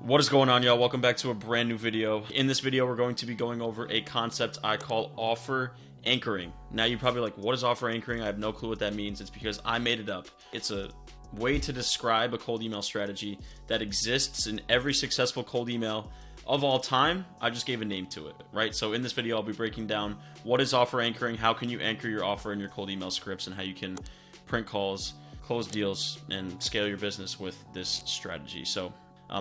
What is going on, y'all? Welcome back to a brand new video. In this video, we're going to be going over a concept I call offer anchoring. Now, you're probably like, what is offer anchoring? I have no clue what that means. It's because I made it up. It's a way to describe a cold email strategy that exists in every successful cold email of all time. I just gave a name to it, right? So in this video, I'll be breaking down what is offer anchoring, how can you anchor your offer in your cold email scripts, and how you can print calls, close deals, and scale your business with this strategy. So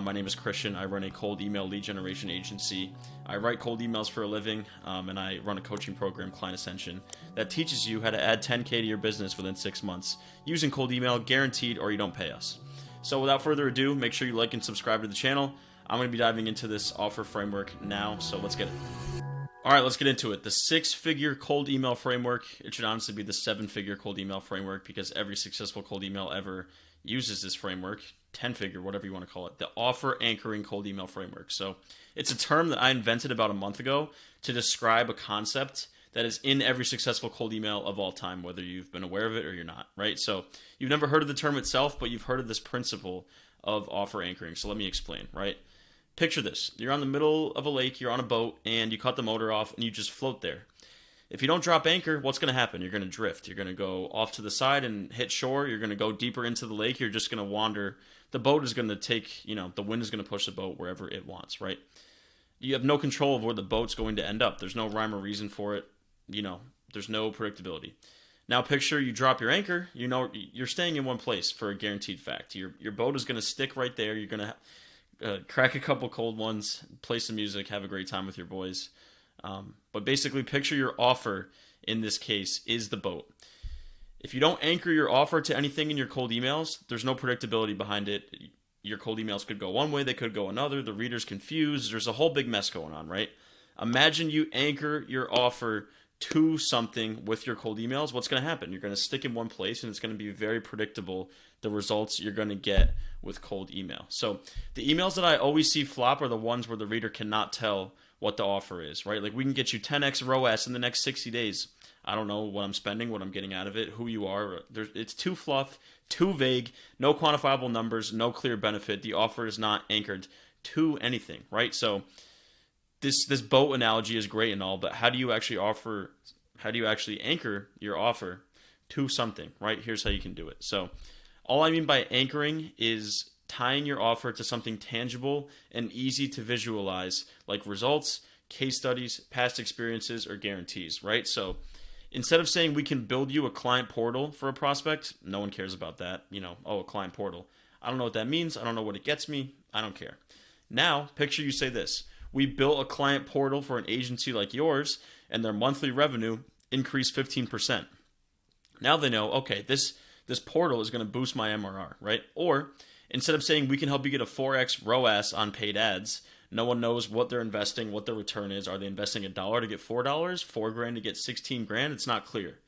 my name is Christian. I run a cold email lead generation agency. I write cold emails for a living, and I run a coaching program, Client Ascension, that teaches you how to add 10K to your business within 6 months using cold email, guaranteed, or you don't pay us. So without further ado, make sure you like and subscribe to the channel. I'm going to be diving into this offer framework now, so let's get it. All right, let's get into it. The 6-figure cold email framework. It should honestly be the 7-figure cold email framework because every successful cold email ever uses this framework. 10-figure, whatever you want to call it. The offer anchoring cold email framework. So it's a term that I invented about a month ago to describe a concept that is in every successful cold email of all time, whether you've been aware of it or you're not, right? So you've never heard of the term itself, but you've heard of this principle of offer anchoring. So let me explain, right? Picture this. You're on the middle of a lake, you're on a boat, and you cut the motor off, and you just float there. If you don't drop anchor, what's going to happen? You're going to drift. You're going to go off to the side and hit shore. You're going to go deeper into the lake. You're just going to wander. The boat is going to take, the wind is going to push the boat wherever it wants, right? You have no control of where the boat's going to end up. There's no rhyme or reason for it. There's no predictability. Now picture you drop your anchor. You're staying in one place for a guaranteed fact. Your boat is going to stick right there. You're going to crack a couple cold ones, play some music, have a great time with your boys. But basically, picture your offer in this case is the boat. If you don't anchor your offer to anything in your cold emails, there's no predictability behind it. Your cold emails could go one way, they could go another. The reader's confused. There's a whole big mess going on, right? Imagine you anchor your offer to something with your cold emails. What's going to happen? You're going to stick in one place, and it's going to be very predictable, the results you're going to get with cold email. So the emails that I always see flop are the ones where the reader cannot tell what the offer is, right? Like, we can get you 10x ROAS in the next 60 days. I don't know what I'm spending, what I'm getting out of it, who you are. It's too fluff, too vague, no quantifiable numbers, no clear benefit. The offer is not anchored to anything, right? So this boat analogy is great and all, but how do you actually anchor your offer to something, right? Here's how you can do it. So all I mean by anchoring is tying your offer to something tangible and easy to visualize, like results, case studies, past experiences, or guarantees, right? So instead of saying we can build you a client portal for a prospect, no one cares about that. A client portal. I don't know what that means. I don't know what it gets me. I don't care. Now, picture you say this. We built a client portal for an agency like yours, and their monthly revenue increased 15%. Now they know, okay, this portal is going to boost my MRR, right? Or instead of saying we can help you get a 4x ROAS on paid ads, no one knows what they're investing, what their return is. Are they investing $1 to get $4, $4,000 to get $16,000? It's not clear.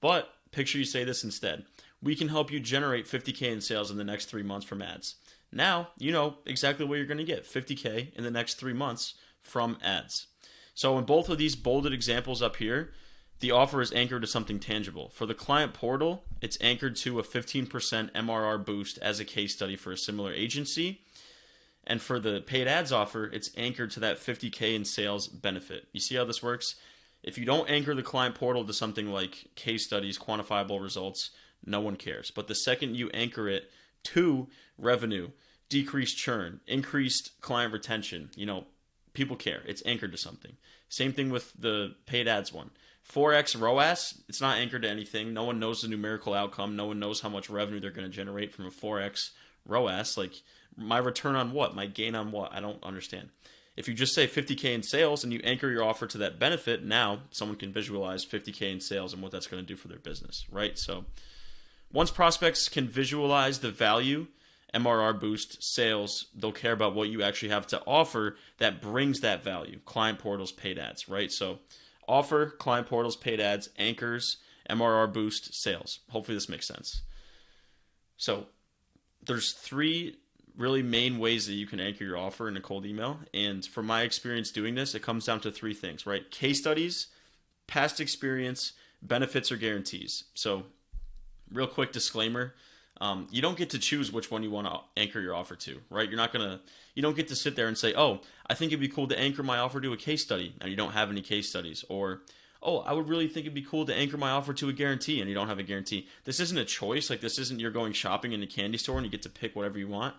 But picture you say this instead. We can help you generate 50K in sales in the next 3 months from ads. Now you know exactly what you're going to get, 50K in the next 3 months from ads. So in both of these bolded examples up here, the offer is anchored to something tangible. For the client portal, it's anchored to a 15% MRR boost as a case study for a similar agency. And for the paid ads offer, it's anchored to that 50K in sales benefit. You see how this works? If you don't anchor the client portal to something like case studies, quantifiable results, no one cares. But the second you anchor it to revenue, decreased churn, increased client retention, people care. It's anchored to something. Same thing with the paid ads one. 4x ROAS, it's not anchored to anything. No one knows the numerical outcome. No one knows how much revenue they're going to generate from a 4x ROAS. Like, my return on what? My gain on what? I don't understand. If you just say 50K in sales and you anchor your offer to that benefit, now someone can visualize 50K in sales and what that's going to do for their business, right? So once prospects can visualize the value, MRR boost, sales, they'll care about what you actually have to offer that brings that value. Client portals, paid ads, right? So offer, client portals, paid ads, anchors, MRR boost, sales. Hopefully this makes sense. So there's 3 really main ways that you can anchor your offer in a cold email. And from my experience doing this, it comes down to 3 things, right? Case studies, past experience, benefits or guarantees. So real quick disclaimer, You don't get to choose which one you want to anchor your offer to, right? You don't get to sit there and say, oh, I think it'd be cool to anchor my offer to a case study, and you don't have any case studies. Or, oh, I would really think it'd be cool to anchor my offer to a guarantee, and you don't have a guarantee. This isn't a choice. Like, this isn't you're going shopping in a candy store and you get to pick whatever you want.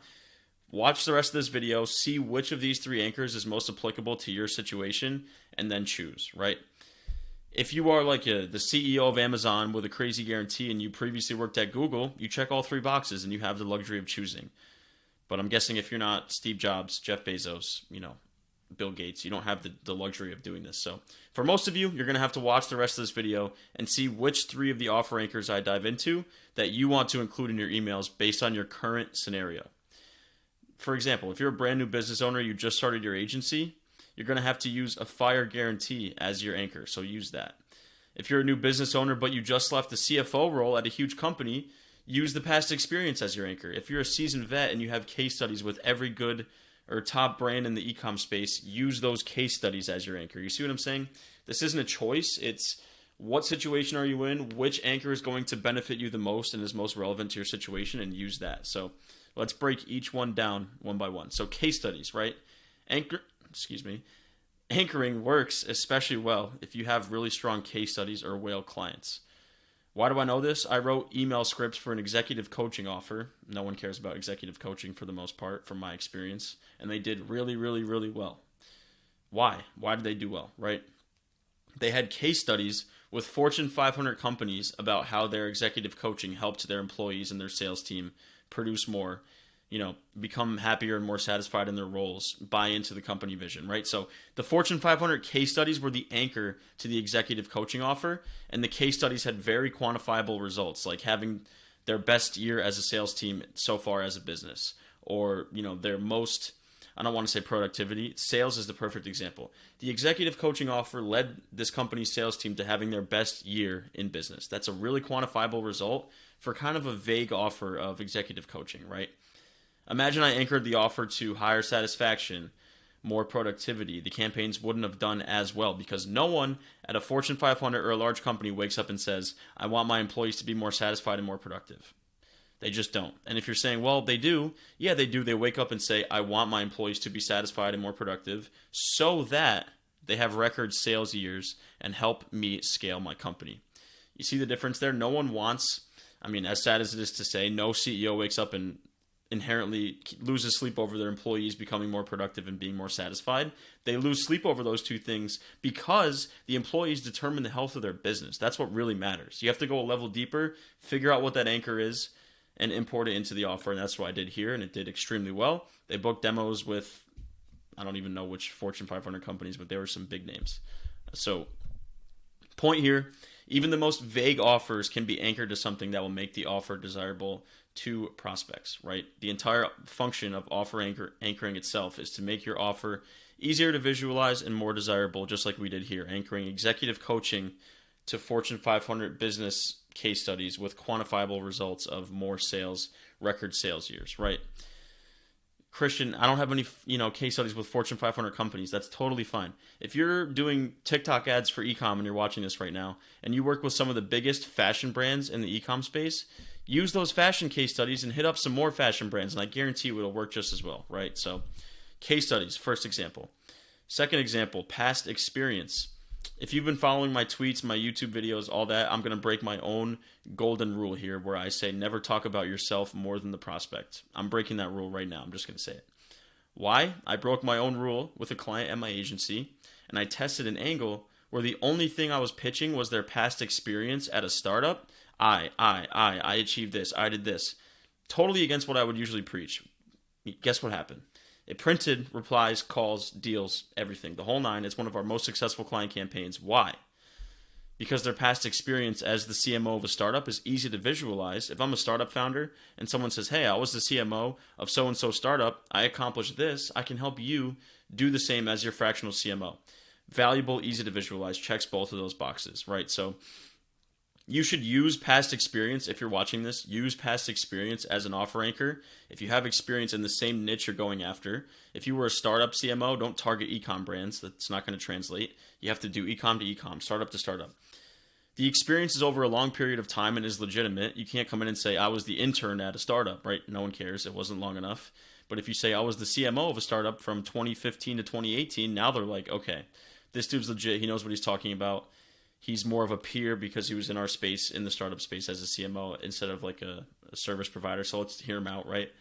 Watch the rest of this video, see which of these 3 anchors is most applicable to your situation, and then choose, right? If you are like the CEO of Amazon with a crazy guarantee and you previously worked at Google, you check all 3 boxes and you have the luxury of choosing. But I'm guessing if you're not Steve Jobs, Jeff Bezos, Bill Gates, you don't have the luxury of doing this. So for most of you, you're going to have to watch the rest of this video and see which 3 of the offer anchors I dive into that you want to include in your emails based on your current scenario. For example, if you're a brand new business owner, you just started your agency, you're going to have to use a fire guarantee as your anchor, so use that. If you're a new business owner but you just left the CFO role at a huge company, use the past experience as your anchor. If you're a seasoned vet and you have case studies with every good or top brand in the e-com space, use those case studies as your anchor. You see what I'm saying? This isn't a choice. It's what situation are you in, which anchor is going to benefit you the most and is most relevant to your situation, and use that. So let's break each one down one by one. So case studies, right? Anchoring works especially well if you have really strong case studies or whale clients. Why do I know this? I wrote email scripts for an executive coaching offer. No one cares about executive coaching for the most part, from my experience. And they did really, really, really well. Why? Why did they do well, right? They had case studies with Fortune 500 companies about how their executive coaching helped their employees and their sales team produce more, become happier and more satisfied in their roles, buy into the company vision, right? So the Fortune 500 case studies were the anchor to the executive coaching offer, and the case studies had very quantifiable results, like having their best year as a sales team so far as a business, or, their most, I don't want to say productivity, sales is the perfect example. The executive coaching offer led this company's sales team to having their best year in business. That's a really quantifiable result for kind of a vague offer of executive coaching, right? Imagine I anchored the offer to higher satisfaction, more productivity. The campaigns wouldn't have done as well because no one at a Fortune 500 or a large company wakes up and says, I want my employees to be more satisfied and more productive. They just don't. And if you're saying, well, they do. Yeah, they do. They wake up and say, I want my employees to be satisfied and more productive so that they have record sales years and help me scale my company. You see the difference there? No one wants, as sad as it is to say, no CEO wakes up and inherently loses sleep over their employees becoming more productive and being more satisfied. They lose sleep over those 2 things because the employees determine the health of their business. That's what really matters. You have to go a level deeper, figure out what that anchor is, and import it into the offer. And that's what I did here, and it did extremely well. They booked demos with, I don't even know which Fortune 500 companies, but there were some big names. So, point here, even the most vague offers can be anchored to something that will make the offer desirable to prospects, right? The entire function of offer anchoring itself is to make your offer easier to visualize and more desirable, just like we did here, anchoring executive coaching to Fortune 500 business case studies with quantifiable results of more sales, record sales years, right? Christian, I don't have any, case studies with Fortune 500 companies. That's totally fine. If you're doing TikTok ads for e-com and you're watching this right now, and you work with some of the biggest fashion brands in the e-com space, use those fashion case studies and hit up some more fashion brands, and I guarantee you it'll work just as well, right? So, case studies, first example. Second example, past experience. If you've been following my tweets, my YouTube videos, all that, I'm going to break my own golden rule here where I say never talk about yourself more than the prospect. I'm breaking that rule right now. I'm just going to say it. Why? I broke my own rule with a client at my agency, and I tested an angle where the only thing I was pitching was their past experience at a startup. I achieved this, I did this. Totally against what I would usually preach. Guess what happened? It printed replies, calls, deals, everything. The whole 9. It's one of our most successful client campaigns. Why? Because their past experience as the CMO of a startup is easy to visualize. If I'm a startup founder and someone says, hey, I was the CMO of so-and-so startup, I accomplished this, I can help you do the same as your fractional CMO. Valuable, easy to visualize, checks both of those boxes, right? So you should use past experience. If you're watching this, use past experience as an offer anchor. If you have experience in the same niche you're going after, if you were a startup CMO, don't target e-com brands. That's not going to translate. You have to do e-com to e-com, startup to startup. The experience is over a long period of time and is legitimate. You can't come in and say, I was the intern at a startup, right? No one cares. It wasn't long enough. But if you say, I was the CMO of a startup from 2015 to 2018, now they're like, okay, this dude's legit. He knows what he's talking about. He's more of a peer because he was in our space, in the startup space as a CMO instead of like a service provider. So let's hear him out, right?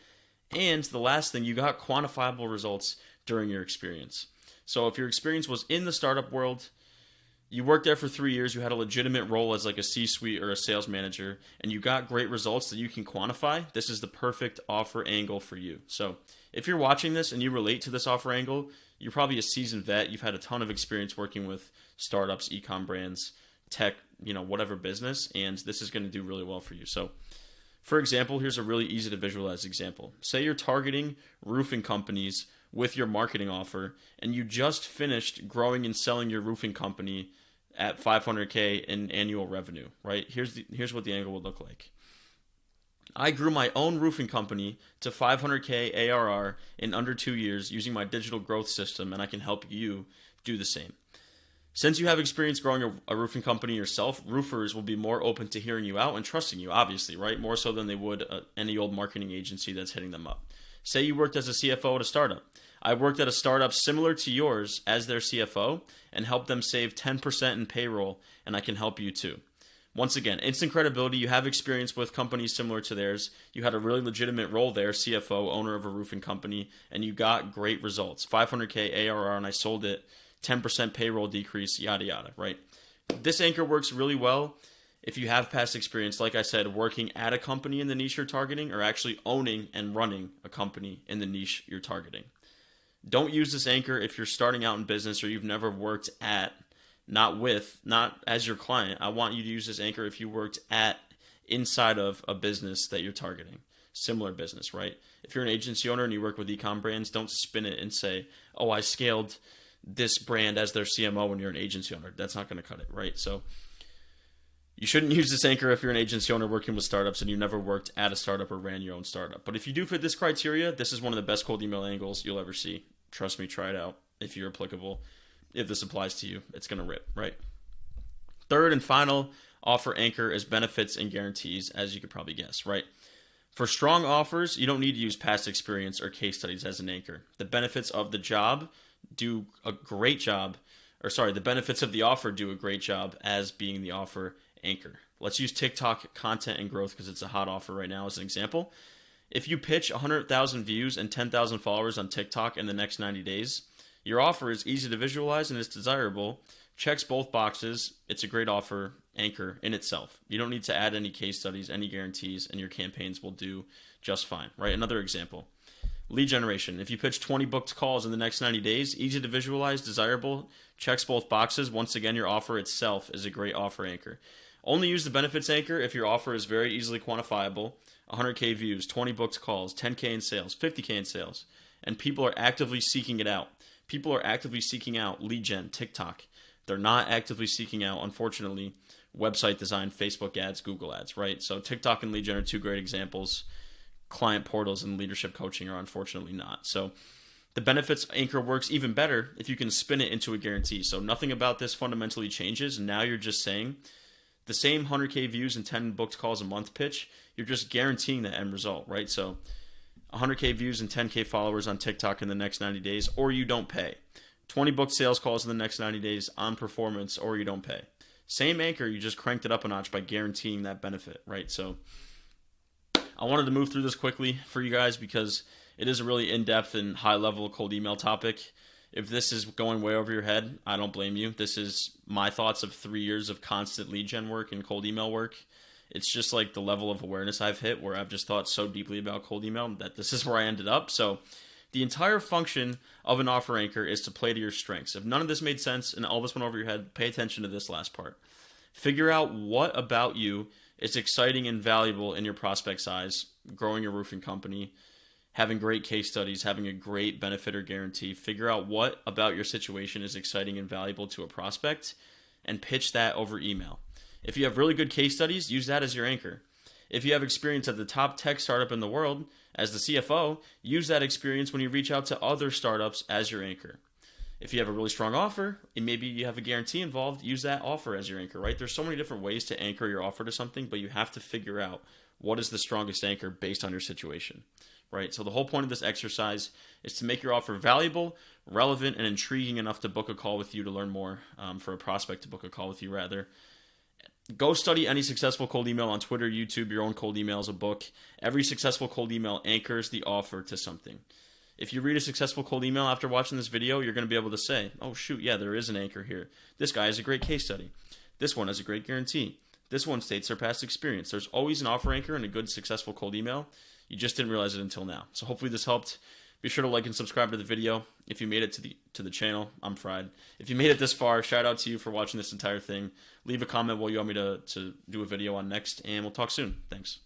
And the last thing, you got quantifiable results during your experience. So if your experience was in the startup world, you worked there for 3 years, you had a legitimate role as like a C-suite or a sales manager, and you got great results that you can quantify, this is the perfect offer angle for you. So if you're watching this and you relate to this offer angle, you're probably a seasoned vet. You've had a ton of experience working with startups, e-com brands, tech, whatever business, and this is going to do really well for you. So for example, here's a really easy to visualize example. Say you're targeting roofing companies with your marketing offer, and you just finished growing and selling your roofing company at $500K in annual revenue, right? Here's what the angle would look like. I grew my own roofing company to $500K ARR in under 2 years using my digital growth system, and I can help you do the same. Since you have experience growing a roofing company yourself, roofers will be more open to hearing you out and trusting you, obviously, right? More so than they would any old marketing agency that's hitting them up. Say you worked as a CFO at a startup. I worked at a startup similar to yours as their CFO and helped them save 10% in payroll, and I can help you too. Once again, instant credibility. You have experience with companies similar to theirs. You had a really legitimate role there, CFO, owner of a roofing company, and you got great results. $500K ARR, and I sold it, 10% payroll decrease, yada, yada, right? This anchor works really well if you have past experience, like I said, working at a company in the niche you're targeting or actually owning and running a company in the niche you're targeting. Don't use this anchor if you're starting out in business or you've never worked at, not as your client. I want you to use this anchor if you worked at, inside of a business that you're targeting. Similar business, right? If you're an agency owner and you work with e-com brands, don't spin it and say, oh, I scaled this brand as their CMO when you're an agency owner. That's not going to cut it, right? So you shouldn't use this anchor if you're an agency owner working with startups and you never worked at a startup or ran your own startup. But if you do fit this criteria, this is one of the best cold email angles you'll ever see. Trust me, try it out if you're applicable. If this applies to you, it's going to rip, right? Third and final offer anchor is benefits and guarantees, as you could probably guess, right? For strong offers, you don't need to use past experience or case studies as an anchor. The benefits of the job do a great job, the benefits of the offer do a great job as being the offer anchor. Let's use TikTok content and growth because it's a hot offer right now as an example. If you pitch 100,000 views and 10,000 followers on TikTok in the next 90 days, your offer is easy to visualize and it's desirable, checks both boxes, it's a great offer anchor in itself. You don't need to add any case studies, any guarantees, and your campaigns will do just fine, right? Another example, lead generation. If you pitch 20 booked calls in the next 90 days, easy to visualize, desirable, checks both boxes. Once again, your offer itself is a great offer anchor. Only use the benefits anchor if your offer is very easily quantifiable, 100K views, 20 booked calls, 10K in sales, 50K in sales, and people are actively seeking it out. People are actively seeking out lead gen, TikTok. They're not actively seeking out, unfortunately, website design, Facebook ads, Google ads, right? So TikTok and lead gen are two great examples. Client portals and leadership coaching are unfortunately not. So the benefits anchor works even better if you can spin it into a guarantee. So nothing about this fundamentally changes. Now you're just saying the same 100K views and 10 booked calls a month pitch, you're just guaranteeing the end result, right? So 100K views and 10K followers on TikTok in the next 90 days, or you don't pay. 20 booked sales calls in the next 90 days on performance, or you don't pay. Same anchor, you just cranked it up a notch by guaranteeing that benefit, right? So I wanted to move through this quickly for you guys because it is a really in-depth and high-level cold email topic. If this is going way over your head, I don't blame you. This is my thoughts of 3 years of constant lead gen work and cold email work. It's just like the level of awareness I've hit where I've just thought so deeply about cold email that this is where I ended up. So the entire function of an offer anchor is to play to your strengths. If none of this made sense and all this went over your head, pay attention to this last part. Figure out what about you is exciting and valuable in your prospect's eyes, growing your roofing company, having great case studies, having a great benefit or guarantee. Figure out what about your situation is exciting and valuable to a prospect and pitch that over email. If you have really good case studies, use that as your anchor. If you have experience at the top tech startup in the world as the CFO, use that experience when you reach out to other startups as your anchor. If you have a really strong offer and maybe you have a guarantee involved, use that offer as your anchor, right? There's so many different ways to anchor your offer to something, but you have to figure out what is the strongest anchor based on your situation, right? So the whole point of this exercise is to make your offer valuable, relevant, and intriguing enough to book a call with you to learn more, for a prospect to book a call with you rather. Go study any successful cold email on Twitter, YouTube. Your own cold email is a book. Every successful cold email anchors the offer to something. If you read a successful cold email after watching this video, you're going to be able to say, oh shoot, yeah, there is an anchor here. This guy has a great case study. This one has a great guarantee. This one states their past experience. There's always an offer anchor in a good successful cold email. You just didn't realize it until now. So hopefully this helped. Be sure to like and subscribe to the video. If you made it to the channel, I'm fried. If you made it this far, shout out to you for watching this entire thing. Leave a comment what you want me to do a video on next, and we'll talk soon. Thanks.